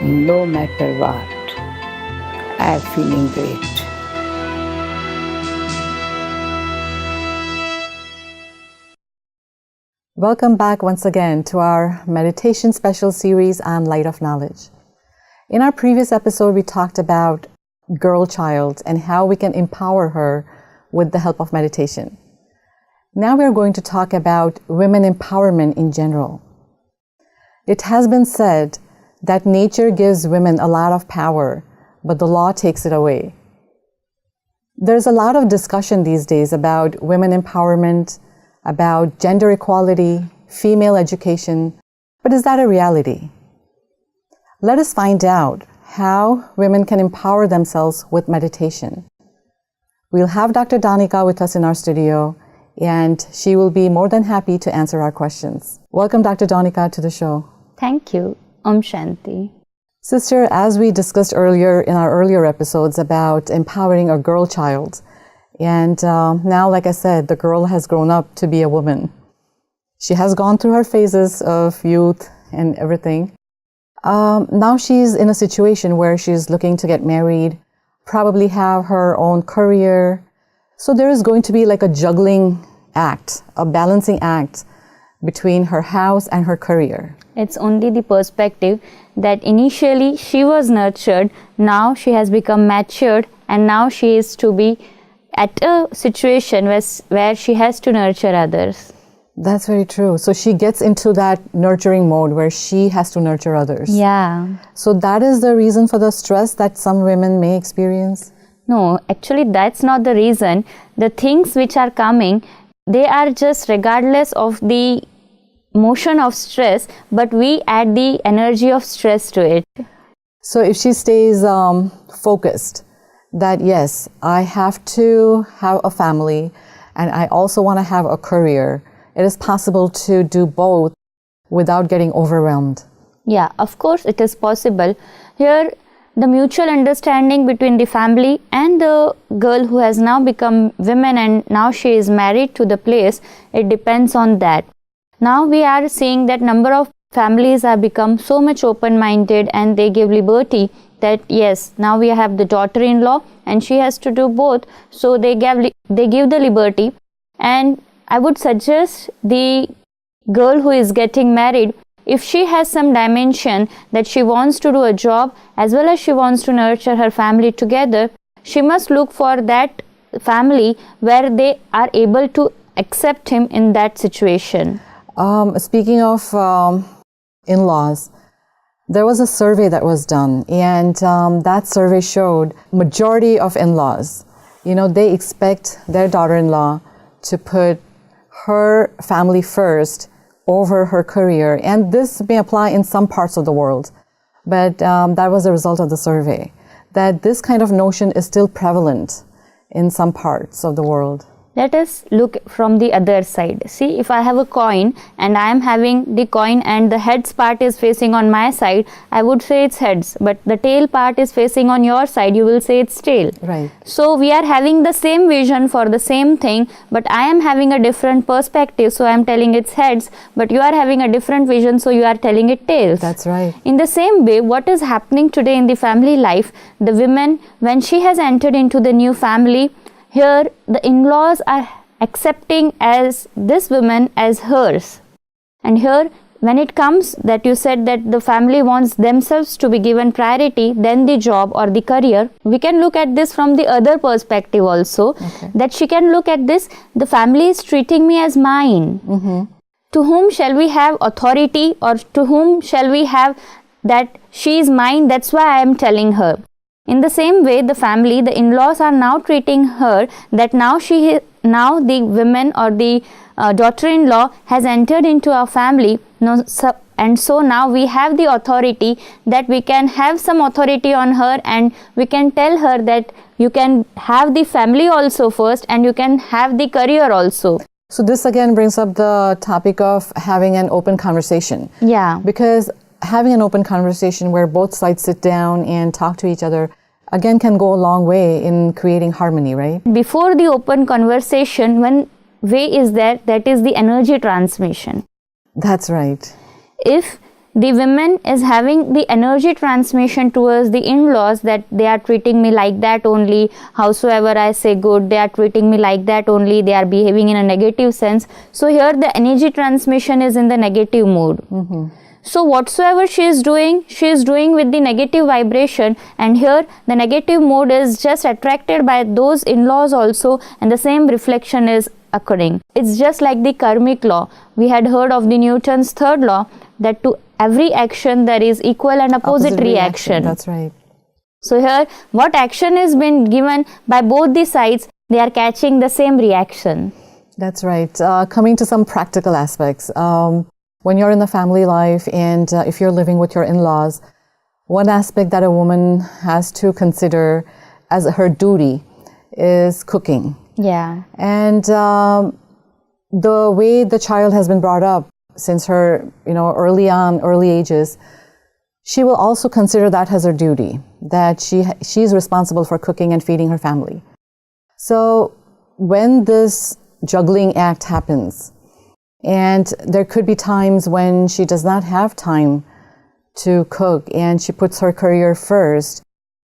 no matter what. I'm feeling great. Welcome back once again to our meditation special series on Light of Knowledge. In our previous episode, we talked about girl child and how we can empower her with the help of meditation. Now we are going to talk about women empowerment in general. It has been said that nature gives women a lot of power, but the law takes it away. There's a lot of discussion these days about women empowerment, about gender equality, female education, but is that a reality? Let us find out how women can empower themselves with meditation. We'll have Dr. Donika with us in our studio, and she will be more than happy to answer our questions. Welcome, Dr. Donika, to the show. Thank you. Om Shanti. Sister, as we discussed earlier in our earlier episodes about empowering a girl child, and now, like I said, the girl has grown up to be a woman. She has gone through her phases of youth and everything. Now she's in a situation where she's looking to get married, probably have her own career. So there is going to be like a juggling act, a balancing act between her house and her career. It's only the perspective that initially she was nurtured, now she has become matured, and now she is to be at a situation where she has to nurture others. That's very true. So she gets into that nurturing mode where she has to nurture others. Yeah. So that is the reason for the stress that some women may experience? No, actually that's not the reason. The things which are coming, they are just regardless of the motion of stress, but we add the energy of stress to it. So if she stays focused that yes, I have to have a family and I also want to have a career, it is possible to do both without getting overwhelmed. Yeah, of course it is possible. Here the mutual understanding between the family and the girl who has now become woman and now she is married to the place, it depends on that. Now we are seeing that number of families have become so much open-minded and they give liberty that yes, now we have the daughter-in-law and she has to do both. So they give the liberty, and I would suggest the girl who is getting married, if she has some dimension that she wants to do a job as well as she wants to nurture her family together, she must look for that family where they are able to accept him in that situation. Speaking of in-laws, there was a survey that was done, and that survey showed majority of in-laws, they expect their daughter-in-law to put her family first over her career. And this may apply in some parts of the world, but that was a result of the survey, that this kind of notion is still prevalent in some parts of the world. Let us look from the other side. See, if I have a coin and I am having the coin and the heads part is facing on my side, I would say it's heads, but the tail part is facing on your side, you will say it's tail. Right. So we are having the same vision for the same thing, but I am having a different perspective, so I am telling it's heads, but you are having a different vision, so you are telling it tails. That's right. In the same way, what is happening today in the family life, the woman, when she has entered into the new family, here the in-laws are accepting as this woman as hers. And here when it comes that you said that the family wants themselves to be given priority than the job or the career, we can look at this from the other perspective also. Okay. That she can look at this, the family is treating me as mine. Mm-hmm. To whom shall we have authority, or to whom shall we have that she is mine, that's why I am telling her. In the same way, the family, the in-laws are now treating her that now the women or the daughter-in-law has entered into our family. And so now we have the authority that we can have some authority on her, and we can tell her that you can have the family also first and you can have the career also. So this again brings up the topic of having an open conversation. Yeah. Because having an open conversation where both sides sit down and talk to each other again can go a long way in creating harmony, right? Before the open conversation, one way is there, that is the energy transmission. That's right. If the women is having the energy transmission towards the in-laws, that they are treating me like that only, howsoever I say good, they are treating me like that only, they are behaving in a negative sense. So here the energy transmission is in the negative mode. So whatsoever she is doing with the negative vibration, and here the negative mode is just attracted by those in-laws also, and the same reflection is occurring. It's just like the karmic law. We had heard of the Newton's third law, that to every action there is equal and opposite reaction. That's right. So here what action is been given by both the sides, they are catching the same reaction. That's right. Coming to some practical aspects. When you're in the family life and if you're living with your in-laws, one aspect that a woman has to consider as her duty is cooking. Yeah. And the way the child has been brought up since her, early ages, she will also consider that as her duty, that she's responsible for cooking and feeding her family. So when this juggling act happens, and there could be times when she does not have time to cook and she puts her career first,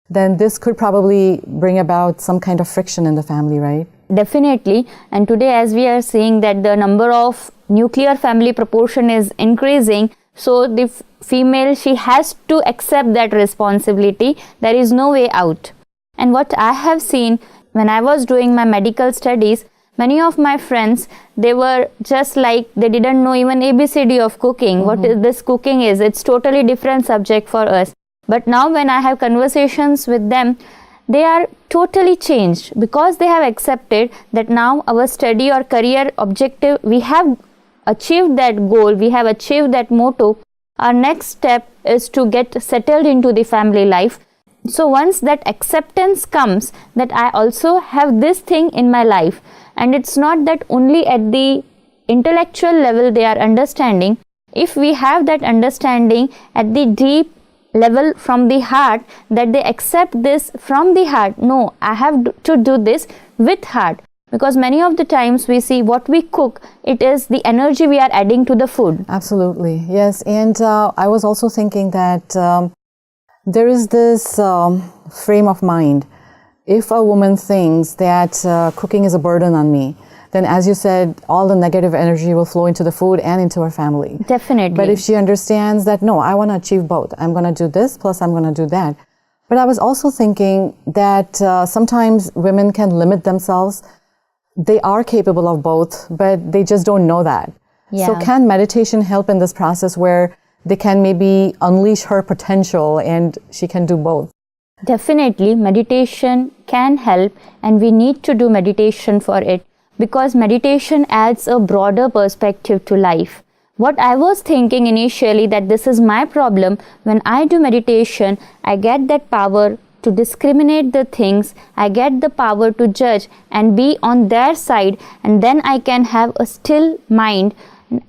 then this could probably bring about some kind of friction in the family, right? Definitely. And today, as we are seeing that the number of nuclear family proportion is increasing, so the female, she has to accept that responsibility. There is no way out. And what I have seen when I was doing my medical studies, many of my friends, they were just like, they didn't know even ABCD of cooking. What is this cooking is? It's totally different subject for us. But now when I have conversations with them, they are totally changed, because they have accepted that now our study or career objective, we have achieved that goal, we have achieved that motto. Our next step is to get settled into the family life. So once that acceptance comes that I also have this thing in my life, and it's not that only at the intellectual level they are understanding. If we have that understanding at the deep level from the heart, that they accept this from the heart, no, I have to do this with heart. Because many of the times we see what we cook, it is the energy we are adding to the food. Absolutely, yes. And I was also thinking that there is this frame of mind. If a woman thinks that cooking is a burden on me, then as you said, all the negative energy will flow into the food and into her family. Definitely. But if she understands that, no, I want to achieve both. I'm going to do this, plus I'm going to do that. But I was also thinking that sometimes women can limit themselves. They are capable of both, but they just don't know that. Yeah. So can meditation help in this process where they can maybe unleash her potential and she can do both? Definitely, meditation can help, and we need to do meditation for it, because meditation adds a broader perspective to life. What I was thinking initially, that this is my problem, when I do meditation, I get that power to discriminate the things, I get the power to judge and be on their side, and then I can have a still mind.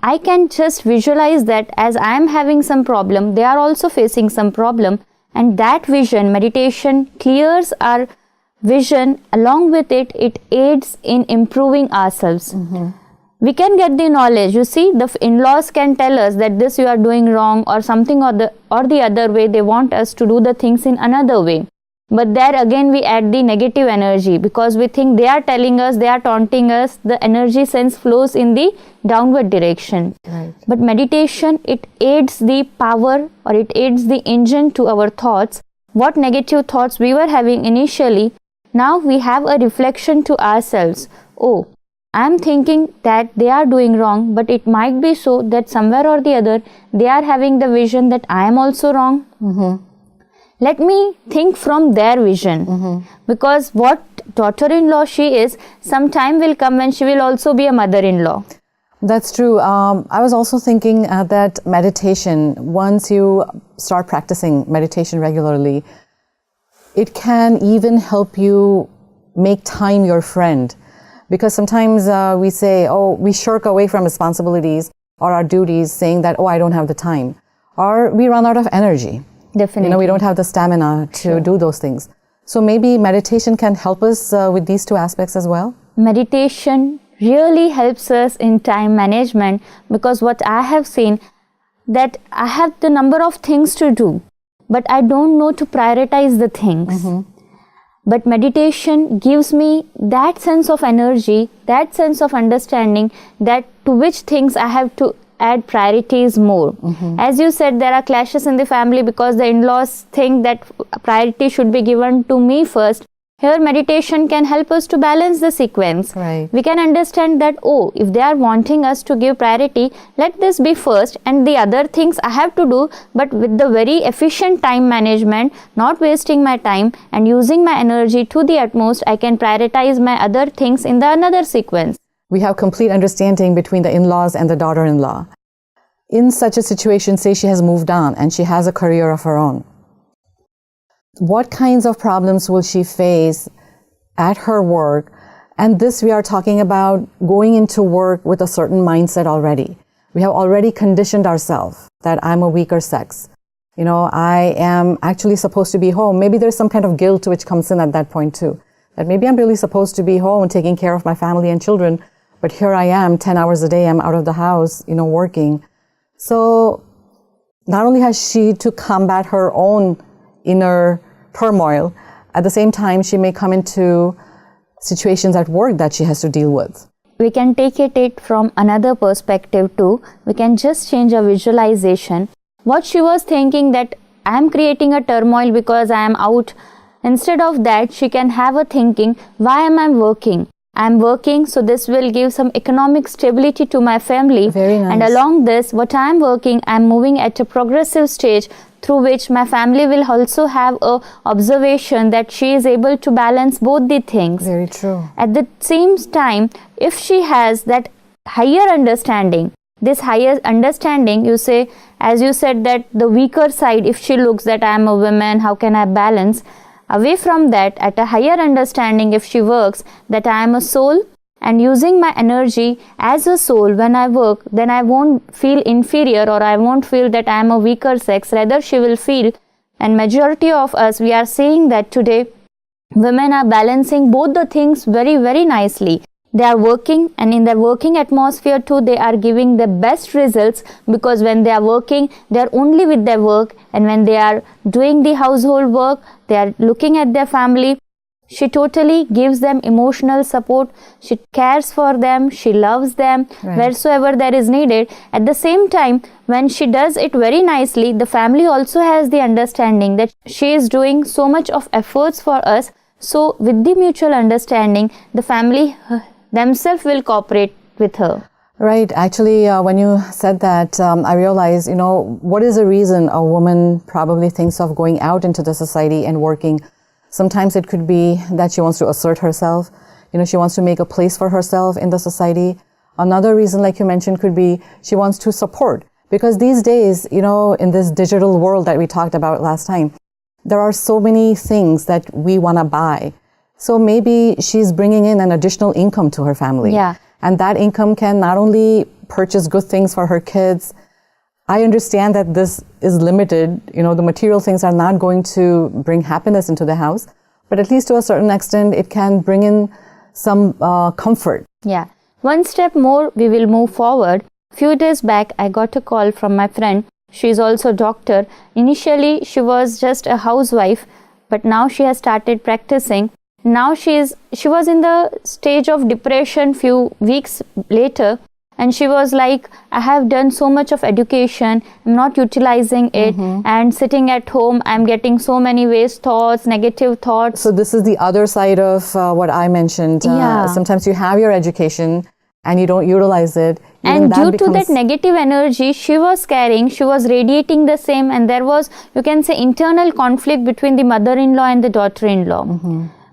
I can just visualize that as I am having some problem, they are also facing some problem, and that vision, meditation clears our vision. Along with it, it aids in improving ourselves. We can get the knowledge. You see, the in-laws can tell us that this you are doing wrong, or something or the other way. They want us to do the things in another way. But there again we add the negative energy, because we think they are telling us, they are taunting us. The energy sense flows in the downward direction. Right. But meditation, it aids the power, or it aids the engine to our thoughts. What negative thoughts we were having initially, now we have a reflection to ourselves. Oh, I am thinking that they are doing wrong, but it might be so that somewhere or the other they are having the vision that I am also wrong. Let me think from their vision, because what daughter-in-law she is, some time will come when she will also be a mother-in-law. That's true. I was also thinking that meditation, once you start practicing meditation regularly, it can even help you make time your friend. Because sometimes we say, oh, we shirk away from responsibilities or our duties, saying that, oh, I don't have the time. Or we run out of energy. Definitely. We don't have the stamina to do those things. So maybe meditation can help us with these two aspects as well? Meditation really helps us in time management, because what I have seen, that I have the number of things to do, but I don't know to prioritize the things. But meditation gives me that sense of energy, that sense of understanding, that to which things I have to add priorities more. As you said, there are clashes in the family because the in-laws think that priority should be given to me first. Here meditation can help us to balance the sequence. Right. We can understand that, oh, if they are wanting us to give priority, let this be first and the other things I have to do, but with the very efficient time management, not wasting my time and using my energy to the utmost, I can prioritize my other things in the another sequence. We have complete understanding between the in-laws and the daughter-in-law. In such a situation, say she has moved on and she has a career of her own. What kinds of problems will she face at her work? And this we are talking about going into work with a certain mindset already. We have already conditioned ourselves that I'm a weaker sex. You know, I am actually supposed to be home. Maybe there's some kind of guilt which comes in at that point too. That maybe I'm really supposed to be home taking care of my family and children, but here I am 10 hours a day, I'm out of the house, you know, working. So not only has she to combat her own inner turmoil, at the same time she may come into situations at work that she has to deal with. We can take it from another perspective too. We can just change our visualization. What she was thinking that I am creating a turmoil because I am out. Instead of that, she can have a thinking, why am I working? I am working, so this will give some economic stability to my family. Very nice. And along this, what I am working, I am moving at a progressive stage through which my family will also have a observation that she is able to balance both the things. Very true. At the same time, if she has that higher understanding, this higher understanding, you say, as you said, that the weaker side, if she looks that I am a woman, how can I balance? Away from that, at a higher understanding, if she works that I am a soul and using my energy as a soul when I work, then I won't feel inferior or I won't feel that I am a weaker sex. Rather, she will feel, and majority of us, we are seeing that today, women are balancing both the things very, very nicely. They are working, and in their working atmosphere too, they are giving the best results, because when they are working, they are only with their work, and when they are doing the household work, they are looking at their family. She totally gives them emotional support. She cares for them. She loves them wheresoever there is needed. At the same time, when she does it very nicely, the family also has the understanding that she is doing so much of efforts for us. So with the mutual understanding, the family themselves will cooperate with her. Right. Actually, when you said that, I realized, you know, what is the reason a woman probably thinks of going out into the society and working? Sometimes it could be that she wants to assert herself. You know, she wants to make a place for herself in the society. Another reason, like you mentioned, could be she wants to support. Because these days, you know, in this digital world that we talked about last time, there are so many things that we want to buy. So maybe she's bringing in an additional income to her family. Yeah. And that income can not only purchase good things for her kids. I understand that this is limited. You know, the material things are not going to bring happiness into the house, but at least to a certain extent, it can bring in some comfort. Yeah. One step more, we will move forward. Few days back, I got a call from my friend. She is also a doctor. Initially, she was just a housewife, but now she has started practicing. Now she was in the stage of depression few weeks later, and she was like, I have done so much of education, I'm not utilizing it, and sitting at home, I'm getting so many waste thoughts, negative thoughts. So this is the other side of what I mentioned. Sometimes you have your education and you don't utilize it. And due to that negative energy she was carrying, she was radiating the same, and there was, you can say, internal conflict between the mother-in-law and the daughter-in-law.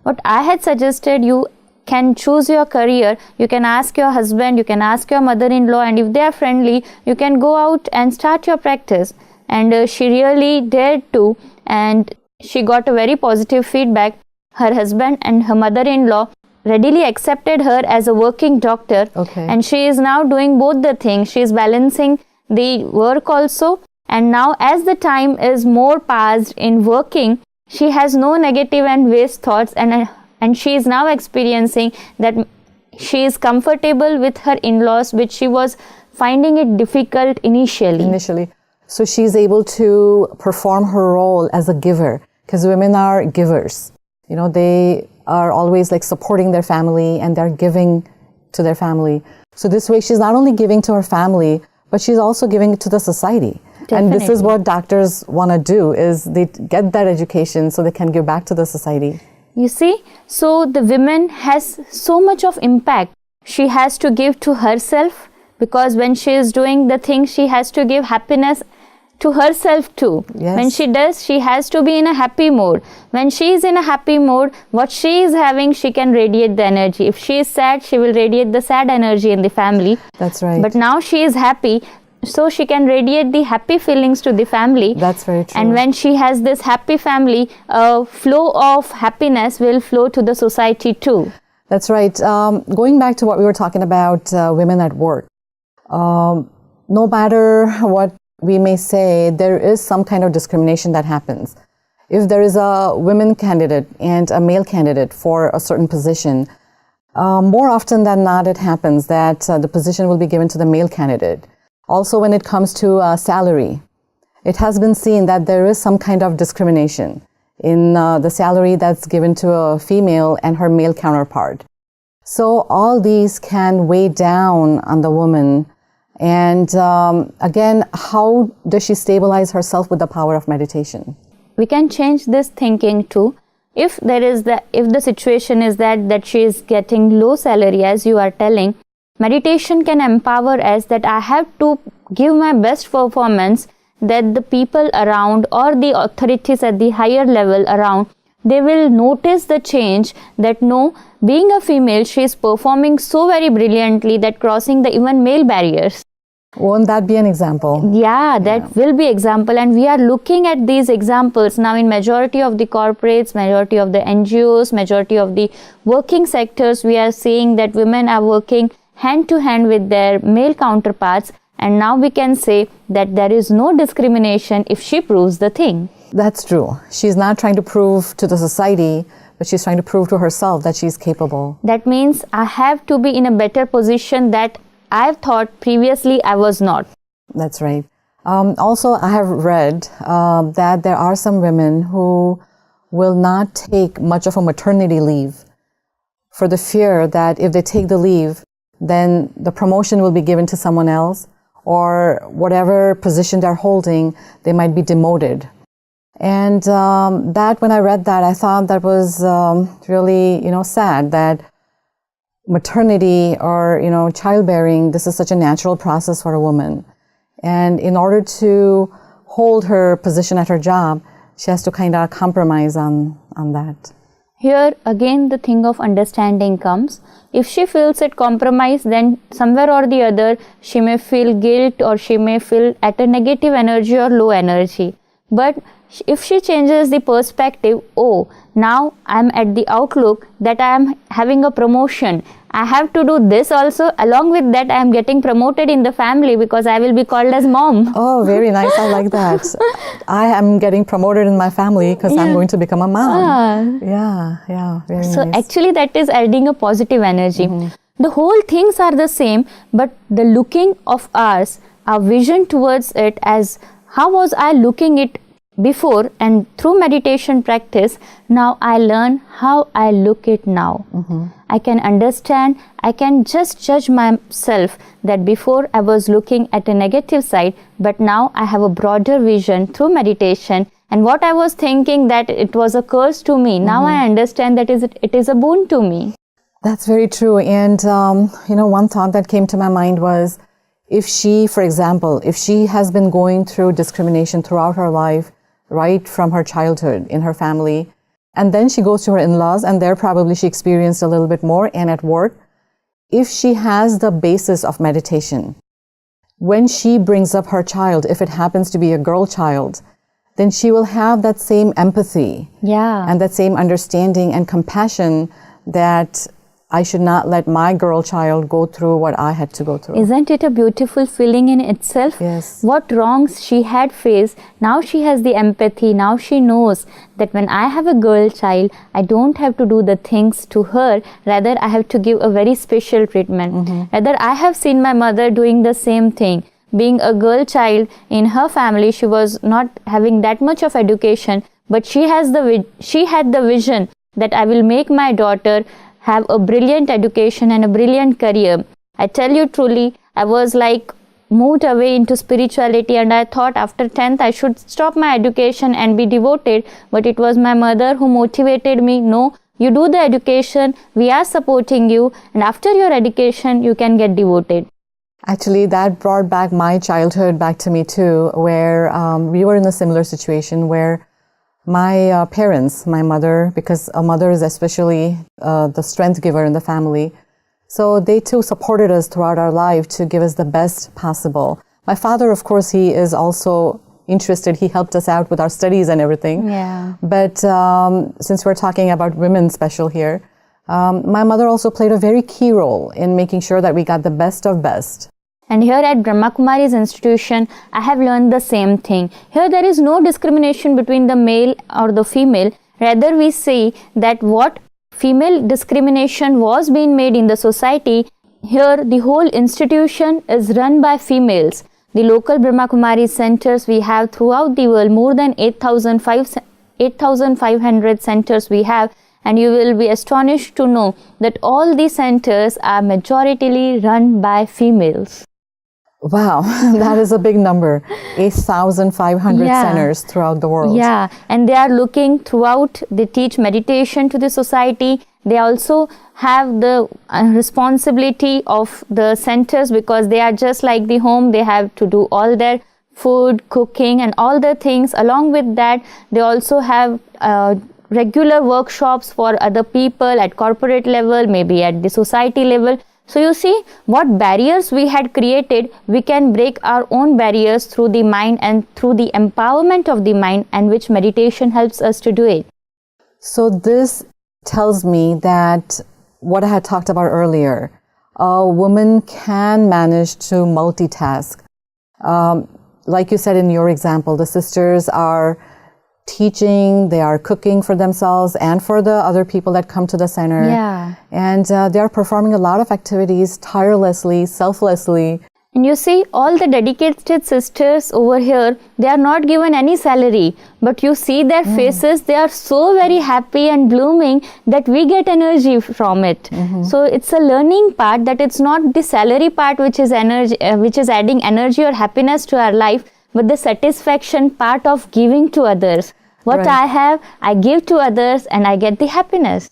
What I had suggested, you can choose your career, you can ask your husband, you can ask your mother-in-law, and if they are friendly, you can go out and start your practice. And she really dared to, and she got a very positive feedback. Her husband and her mother-in-law readily accepted her as a working doctor, and she is now doing both the things. She is balancing the work also, and now as the time is more passed in working, she has no negative and waste thoughts, and she is now experiencing that she is comfortable with her in-laws, which she was finding it difficult initially. So she's able to perform her role as a giver, because women are givers. You know, they are always like supporting their family and they're giving to their family. So this way she's not only giving to her family, but she's also giving to the society. Definitely. And this is what doctors want to do, is they get that education so they can give back to the society. You see, so the woman has so much of impact. She has to give to herself, because when she is doing the thing, she has to give happiness to herself too. Yes. When she does, she has to be in a happy mode. When she is in a happy mode, what she is having, she can radiate the energy. If she is sad, she will radiate the sad energy in the family. That's right. But now she is happy, so she can radiate the happy feelings to the family. That's very true. And when she has this happy family, a flow of happiness will flow to the society too. That's right. Going back to what we were talking about, women at work, no matter what we may say, there is some kind of discrimination that happens. If there is a women candidate and a male candidate for a certain position, more often than not it happens that the position will be given to the male candidate. Also, when it comes to salary, it has been seen that there is some kind of discrimination in the salary that's given to a female and her male counterpart. So all these can weigh down on the woman. And again, how does she stabilize herself with the power of meditation? We can change this thinking too. If the situation is that she is getting low salary, as you are telling, meditation can empower us that I have to give my best performance, that the people around or the authorities at the higher level around, they will notice the change, that no, being a female, she is performing so very brilliantly that crossing the even male barriers. Won't that be an example? Yeah, that will be example, and we are looking at these examples now in majority of the corporates, majority of the NGOs, majority of the working sectors. We are seeing that women are working hand to hand with their male counterparts, and now we can say that there is no discrimination if she proves the thing. That's true. She's not trying to prove to the society, but she's trying to prove to herself that she's capable. That means I have to be in a better position that I've thought previously I was not. That's right. Also, I have read that there are some women who will not take much of a maternity leave for the fear that if they take the leave, then the promotion will be given to someone else, or whatever position they're holding, they might be demoted. And that, when I read that, I thought that was really, sad, that maternity or, childbearing, this is such a natural process for a woman. And in order to hold her position at her job, she has to kind of compromise on that. Here again the thing of understanding comes. If she feels it compromise, then somewhere or the other she may feel guilt, or she may feel at a negative energy or low energy. But if she changes the perspective, oh, now I'm at the outlook that I am having a promotion, I have to do this also, along with that I am getting promoted in the family because I will be called as mom. Oh, very nice. I like that. I am getting promoted in my family because I'm going to become a mom. Yeah, very nice. So actually that is adding a positive energy. The whole things are the same, but the looking of ours, our vision towards it, as how was I looking it before, and through meditation practice, now I learn how I look it now. I can understand, I can just judge myself that before I was looking at a negative side, but now I have a broader vision through meditation, and what I was thinking that it was a curse to me, now I understand that it is a boon to me. That's very true. And one thought that came to my mind was, if she, for example, if she has been going through discrimination throughout her life, right from her childhood in her family, and then she goes to her in-laws, and there probably she experienced a little bit more, and at work, if she has the basis of meditation, when she brings up her child, if it happens to be a girl child, then she will have that same empathy and that same understanding and compassion that I should not let my girl child go through what I had to go through. Isn't it a beautiful feeling in itself? Yes. What wrongs she had faced, now she has the empathy, now she knows that when I have a girl child, I don't have to do the things to her, rather I have to give a very special treatment. Rather I have seen my mother doing the same thing, being a girl child in her family, she was not having that much of education, but she had the vision that I will make my daughter have a brilliant education and a brilliant career. I tell you truly, I was like moved away into spirituality, and I thought after 10th I should stop my education and be devoted, but it was my mother who motivated me. No, you do the education, we are supporting you, and after your education you can get devoted. Actually, that brought back my childhood back to me too, where we were in a similar situation where my parents, my mother, because a mother is especially the strength giver in the family, so they too supported us throughout our life to give us the best possible. My father, of course, he is also interested. He helped us out with our studies and everything. Yeah. But since we're talking about women special here, my mother also played a very key role in making sure that we got the best of best. And here at Brahma Kumari's institution, I have learned the same thing. Here there is no discrimination between the male or the female. Rather, we see that what female discrimination was being made in the society, here the whole institution is run by females. The local Brahma Kumari centers we have throughout the world, more than 8,500 centers we have, and you will be astonished to know that all these centers are majoritarily run by females. Wow, that is a big number. 8,500 centers throughout the world. Yeah, and they are looking throughout, they teach meditation to the society. They also have the responsibility of the centers, because they are just like the home. They have to do all their food, cooking and all the things. Along with that, they also have regular workshops for other people at corporate level, maybe at the society level. So you see what barriers we had created, we can break our own barriers through the mind and through the empowerment of the mind, and which meditation helps us to do it. So this tells me that what I had talked about earlier, a woman can manage to multitask. Like you said in your example, the sisters are teaching, they are cooking for themselves and for the other people that come to the center. Yeah. And they are performing a lot of activities tirelessly, selflessly. And you see, all the dedicated sisters over here, they are not given any salary, but you see their faces, they are so very happy and blooming that we get energy from it. So it's a learning part, that it's not the salary part which is energy, which is adding energy or happiness to our life, but the satisfaction part of giving to others. What I have, I give to others and I get the happiness.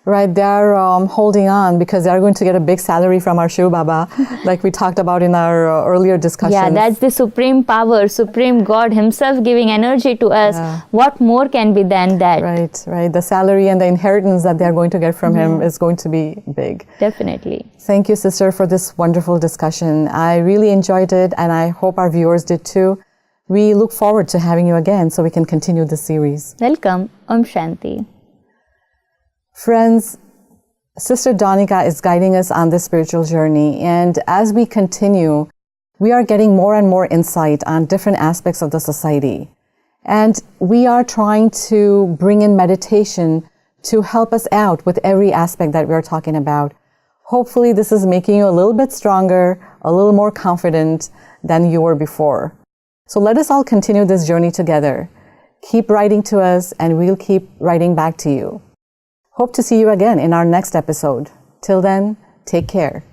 Right, they are holding on because they are going to get a big salary from our Shiv Baba, like we talked about in our earlier discussion. Yeah, that's the supreme power, supreme God himself giving energy to us. Yeah. What more can be than that? Right, right. The salary and the inheritance that they are going to get from him is going to be big. Definitely. Thank you, sister, for this wonderful discussion. I really enjoyed it, and I hope our viewers did too. We look forward to having you again so we can continue this series. Welcome. Om Shanti. Friends, Sister Donika is guiding us on this spiritual journey, and as we continue, we are getting more and more insight on different aspects of the society. And we are trying to bring in meditation to help us out with every aspect that we are talking about. Hopefully, this is making you a little bit stronger, a little more confident than you were before. So let us all continue this journey together. Keep writing to us, and we'll keep writing back to you. Hope to see you again in our next episode. Till then, take care.